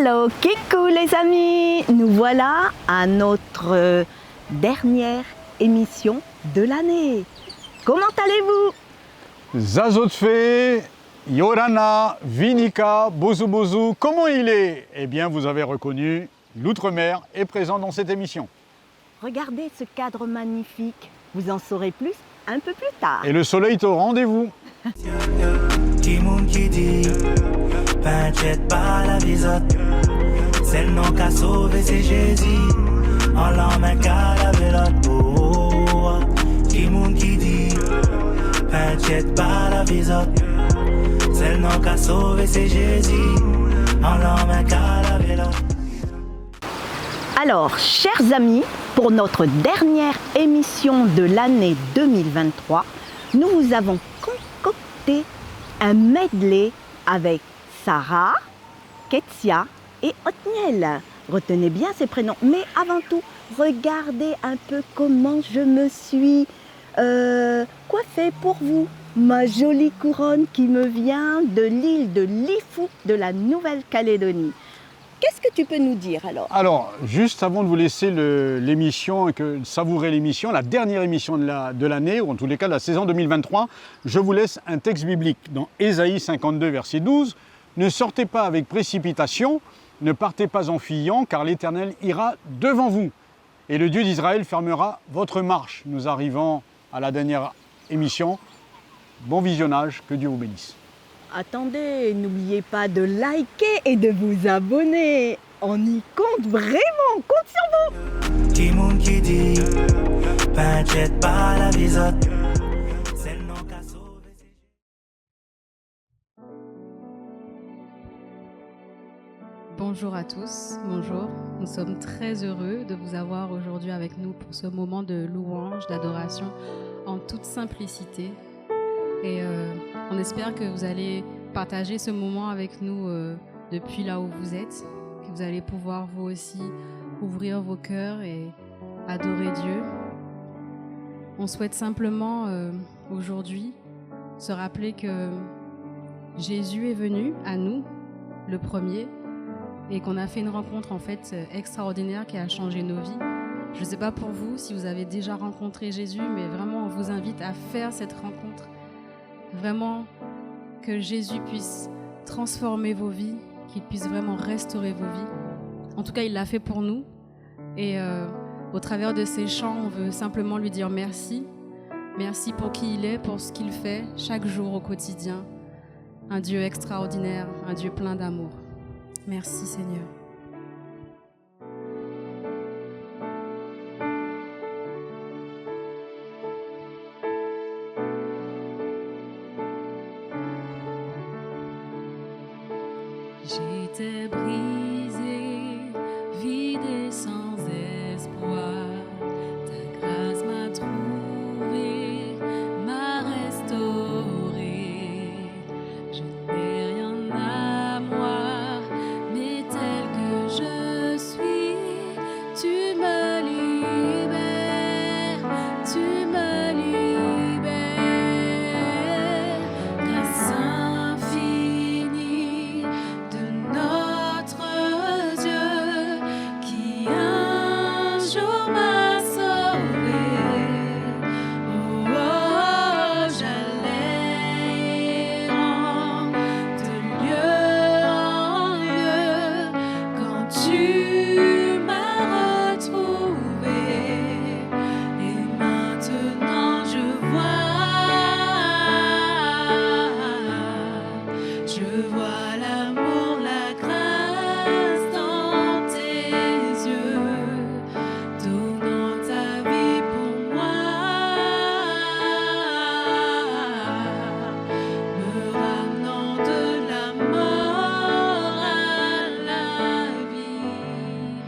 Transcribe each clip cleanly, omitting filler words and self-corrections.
Hello, kikou les amis. Nous voilà à notre dernière émission de l'année. Comment allez-vous? Zazotfe, Yorana, Vinica, Bozu Bozu, comment il est? Eh bien, vous avez reconnu, l'outre-mer est présent dans cette émission. Regardez ce cadre magnifique. Vous en saurez plus un peu plus tard. Et le soleil est au rendez-vous. Qui dit, t'inquiète pas la visote. C'est le nom qu'a sauvé, c'est Jésus. En l'emmène qu'à la vélote. Oh, qui dit, t'inquiète pas la visote. C'est le nom qu'a sauvé, c'est Jésus. En l'emmène qu'à la vélote. Alors, chers amis, pour notre dernière émission de l'année 2023, nous vous avons concocté un medley avec Sarah, Ketsia et Othniel. Retenez bien ces prénoms. Mais avant tout, regardez un peu comment je me suis coiffée pour vous. Ma jolie couronne qui me vient de l'île de Lifou de la Nouvelle-Calédonie. Qu'est-ce que tu peux nous dire alors? Alors, juste avant de vous laisser l'émission et que savourer l'émission, la dernière émission de l'année, ou en tous les cas de la saison 2023, je vous laisse un texte biblique dans Ésaïe 52, verset 12. Ne sortez pas avec précipitation, ne partez pas en fuyant, car l'Éternel ira devant vous. Et le Dieu d'Israël fermera votre marche. Nous arrivons à la dernière émission. Bon visionnage, que Dieu vous bénisse. Attendez, n'oubliez pas de liker et de vous abonner. On y compte vraiment, on compte sur vous. Qui dit, t'inquiète pas la visote. C'est le nom qu'a sauvé, c'est Jésus. Bonjour à tous, bonjour. Nous sommes très heureux de vous avoir aujourd'hui avec nous pour ce moment de louange, d'adoration en toute simplicité. Et on espère que vous allez partager ce moment avec nous depuis là où vous êtes, que vous allez pouvoir vous aussi ouvrir vos cœurs et adorer Dieu. On souhaite simplement aujourd'hui se rappeler que Jésus est venu à nous, le premier, et qu'on a fait une rencontre en fait extraordinaire qui a changé nos vies. Je ne sais pas pour vous si vous avez déjà rencontré Jésus, mais vraiment on vous invite à faire cette rencontre. Vraiment que Jésus puisse transformer vos vies, qu'il puisse vraiment restaurer vos vies. En tout cas, il l'a fait pour nous. Et au travers de ces chants, on veut simplement lui dire merci. Merci pour qui il est, pour ce qu'il fait chaque jour au quotidien. Un Dieu extraordinaire, un Dieu plein d'amour. Merci Seigneur. J'étais brisée, vide et sans espoir. Ta grâce m'a trouvée, m'a restaurée. Je n'ai rien à moi, mais tel que je suis, tu me libères, tu me libères. Grâce infinie de notre Dieu qui un jour m'a sauvé. Oh, oh, j'allais errant de lieu en lieu quand tu m'as retrouvé. Et maintenant je vois l'amour, la grâce dans tes yeux, donnant ta vie pour moi, me ramenant de la mort à la vie.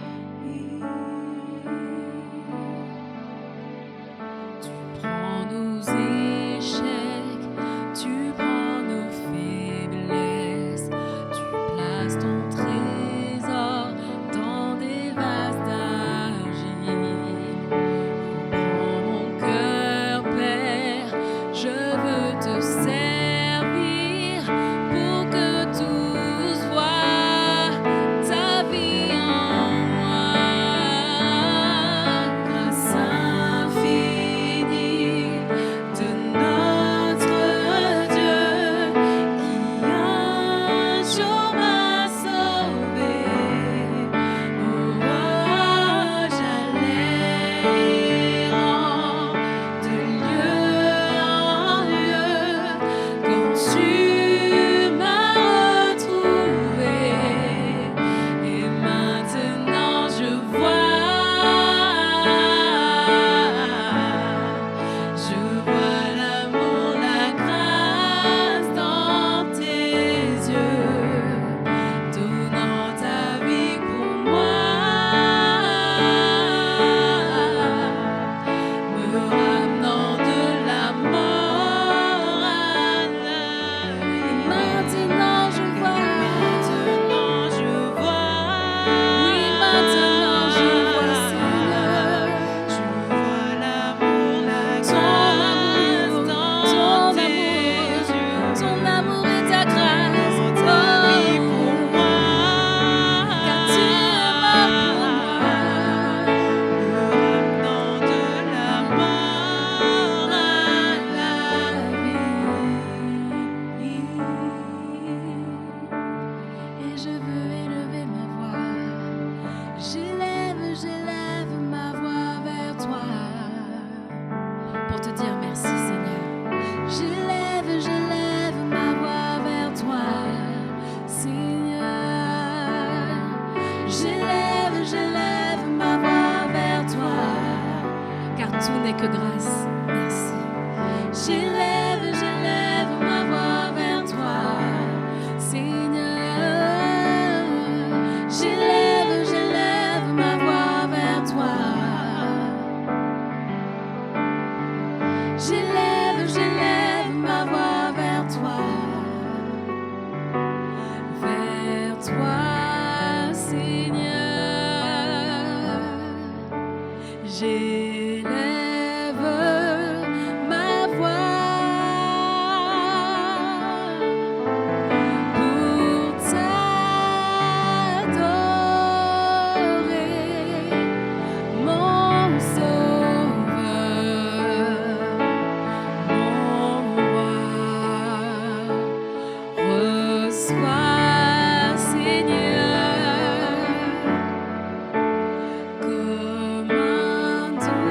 n'est que grâce. Merci. J'élève ma voix vers toi, Seigneur. J'élève ma voix vers toi. J'élève ma voix vers toi. Vers toi, Seigneur. J'élève ma voix pour t'adorer, mon Sauveur, mon Roi. Reçois, Seigneur, comme un don.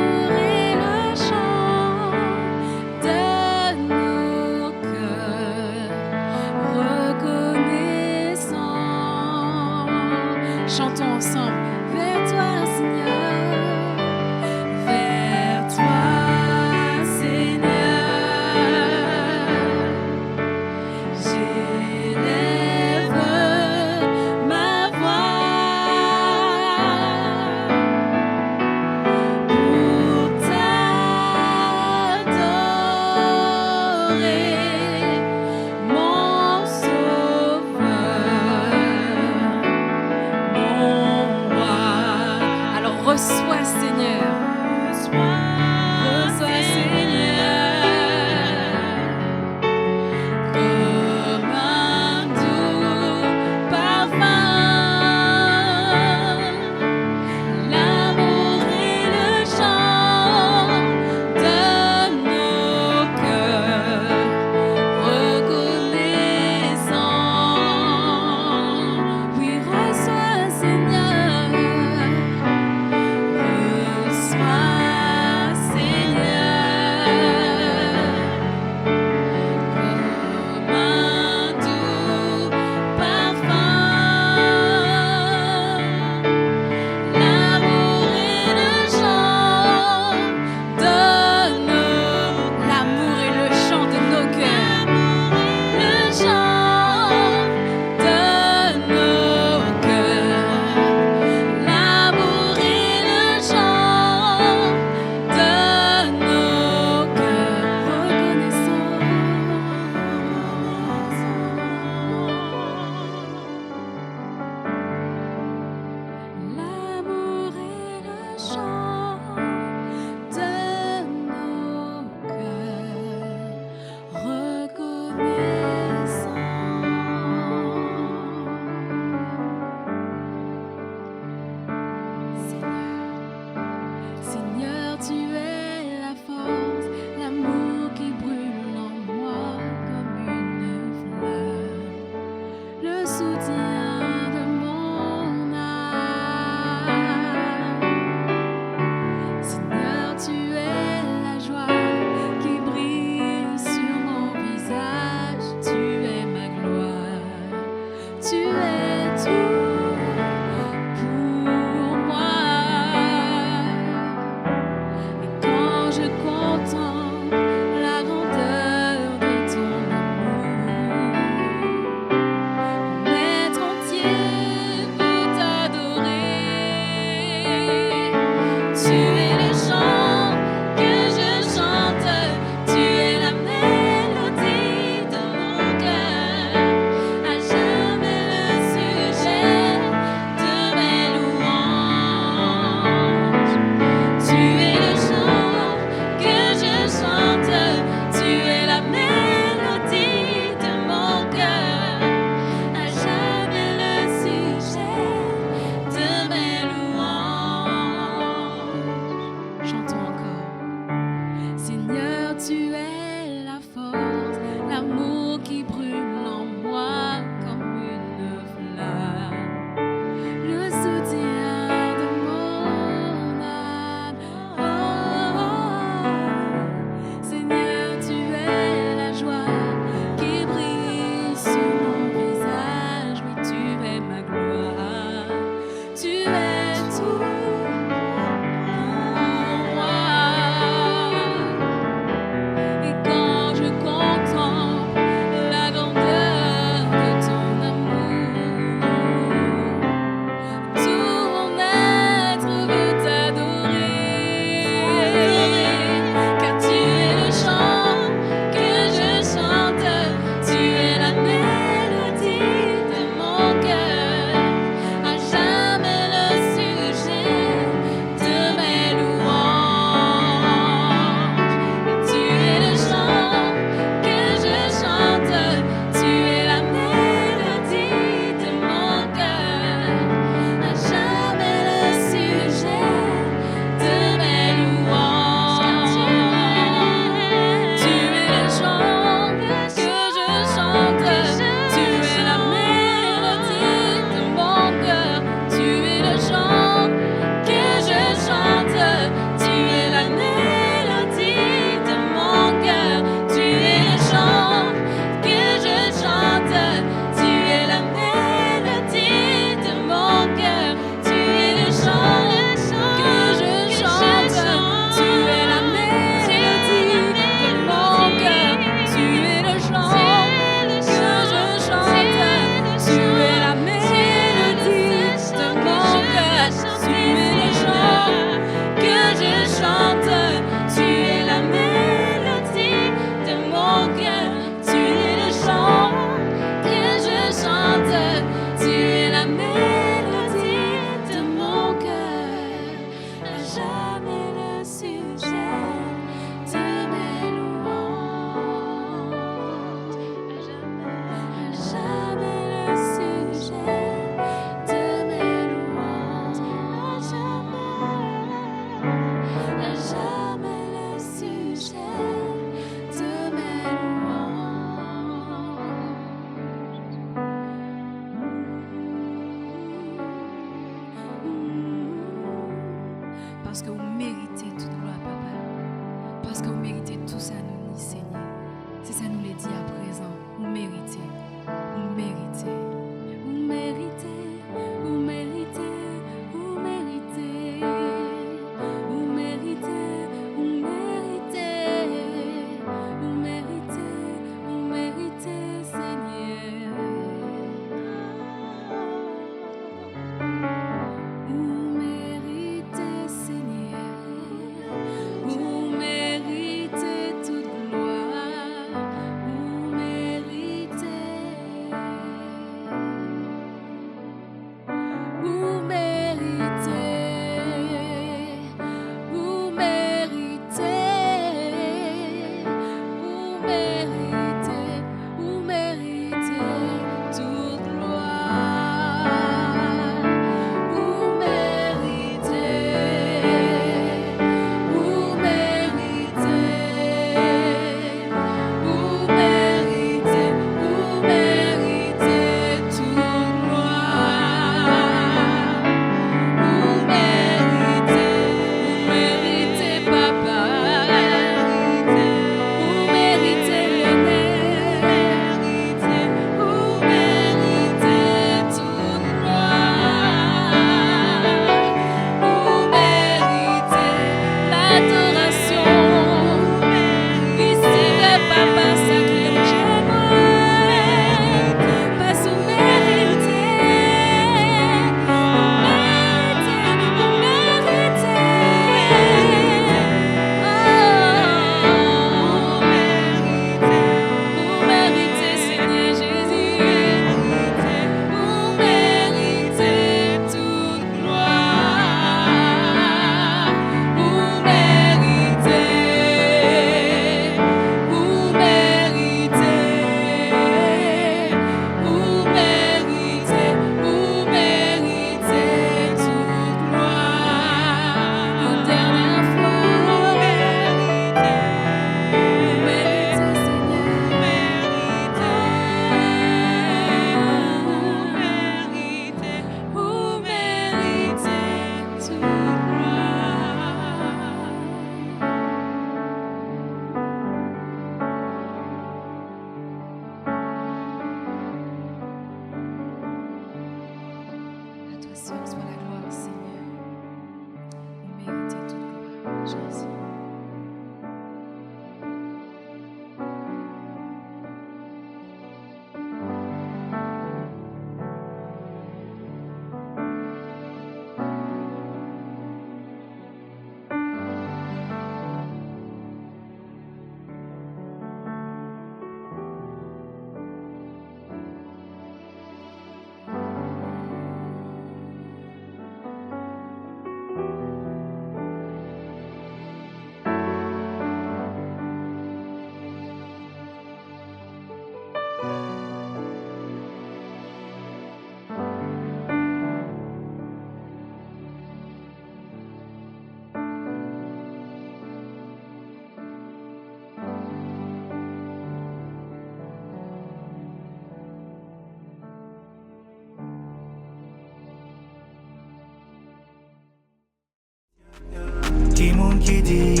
Qui moun qui dit,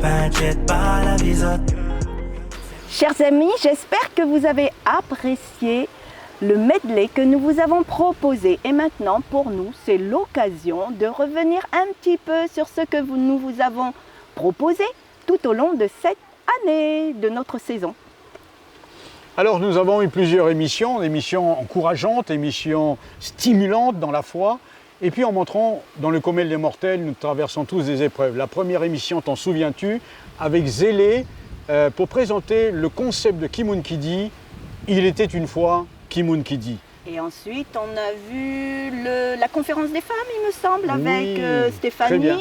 t'inquiète pas la visote. Chers amis, j'espère que vous avez apprécié le medley que nous vous avons proposé. Et maintenant, pour nous, c'est l'occasion de revenir un petit peu sur ce que nous vous avons proposé tout au long de cette année, de notre saison. Alors nous avons eu plusieurs émissions, des émissions encourageantes, des émissions stimulantes dans la foi. Et puis en montrant, dans le Commel des Mortels, nous traversons tous des épreuves. La première émission, t'en souviens-tu, avec Zélé, pour présenter le concept de Qui moun qui dit, il était une fois Qui moun qui dit. Et ensuite, on a vu la conférence des femmes, il me semble, avec Très Stéphanie. bien.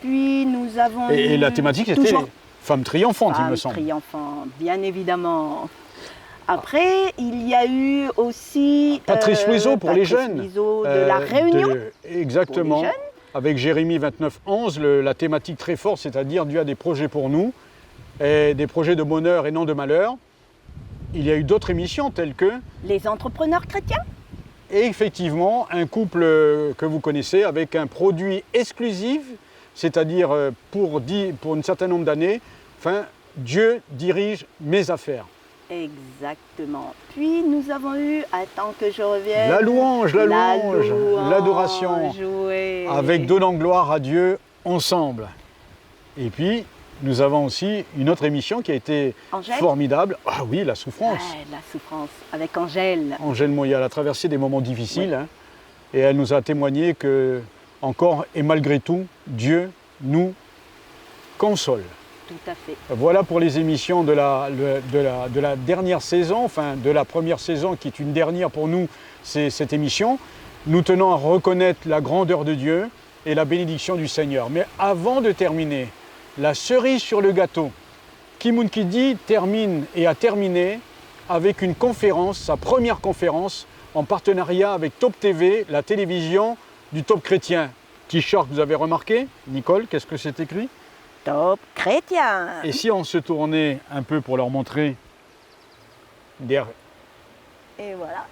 Puis nous avons Et la thématique était toujours Femmes triomphantes, il me Femmes semble. triomphantes, bien évidemment. Après, il y a eu aussi Patrice Louiseau pour les Patrice jeunes. Louiseau de La Réunion. Exactement. pour les jeunes. Avec Jérémie 29:11, la thématique très forte, c'est-à-dire Dieu a des projets pour nous, et des projets de bonheur et non de malheur. Il y a eu d'autres émissions telles que, Les entrepreneurs chrétiens. et effectivement, un couple que vous connaissez avec un produit exclusif, c'est-à-dire pour un certain nombre d'années, enfin, Dieu dirige mes affaires. Exactement. Puis nous avons eu, attends que je revienne, La louange, l'adoration, oui. avec donnant gloire à Dieu ensemble. Et puis, nous avons aussi une autre émission qui a été Angèle formidable. Ah oui, la souffrance. Ouais, la souffrance, avec Angèle. Angèle Moya, elle a traversé des moments difficiles, hein, et elle nous a témoigné que, encore et malgré tout, Dieu nous console. Tout à fait. Voilà pour les émissions de la dernière saison, enfin de la première saison qui est une dernière pour nous, c'est cette émission. Nous tenons à reconnaître la grandeur de Dieu et la bénédiction du Seigneur. Mais avant de terminer, la cerise sur le gâteau, Qui moun qui dit termine et a terminé avec une conférence, sa première conférence, en partenariat avec Top TV, la télévision du Top Chrétien. T-shirt, vous avez remarqué, Nicole, qu'est-ce que c'est écrit? Top chrétien. Et si on se tournait un peu pour leur montrer derrière. Et voilà.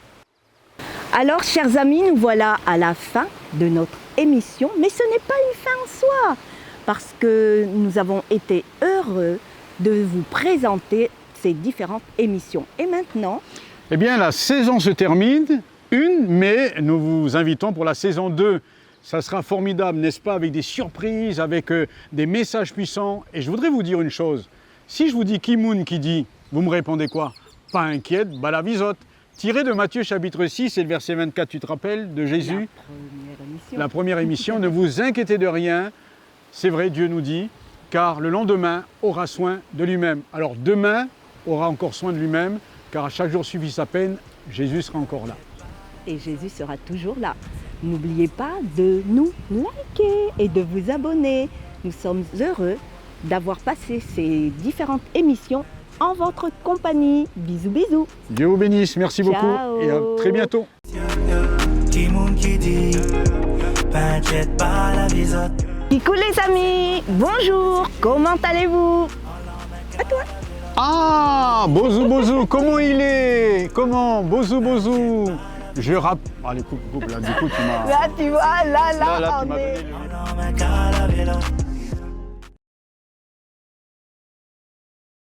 Alors, chers amis, nous voilà à la fin de notre émission, mais ce n'est pas une fin en soi, parce que nous avons été heureux de vous présenter ces différentes émissions. Et maintenant, Eh bien, la saison se termine, mais nous vous invitons pour la saison 2. Ça sera formidable, n'est-ce pas, avec des surprises, avec des messages puissants. Et je voudrais vous dire une chose. Si je vous dis Qui moun qui dit, vous me répondez quoi? Pas inquiète, balavisote. Tiré de Matthieu chapitre 6 et le verset 24, tu te rappelles, de Jésus? La première émission. Ne vous inquiétez de rien. C'est vrai, Dieu nous dit, car le lendemain aura soin de lui-même. Alors demain aura encore soin de lui-même, car à chaque jour suffit sa peine, Jésus sera encore là. et Jésus sera toujours là. N'oubliez pas de nous liker et de vous abonner. Nous sommes heureux d'avoir passé ces différentes émissions en votre compagnie. Bisous, bisous. Dieu vous bénisse, merci beaucoup Ciao. et à très bientôt. Qui moun qui dit, t'inquiète pas la visote. Coucou les amis, bonjour, comment allez-vous? À toi. Ah, Bozou Bozou, comment il est? Comment? Bozou Bozou. Je rappe. Allez, coupe, là, du coup, tu m'as. Là, tu vois, là, Là, tu on m'as est... donné le- On en met qu'à la vélo.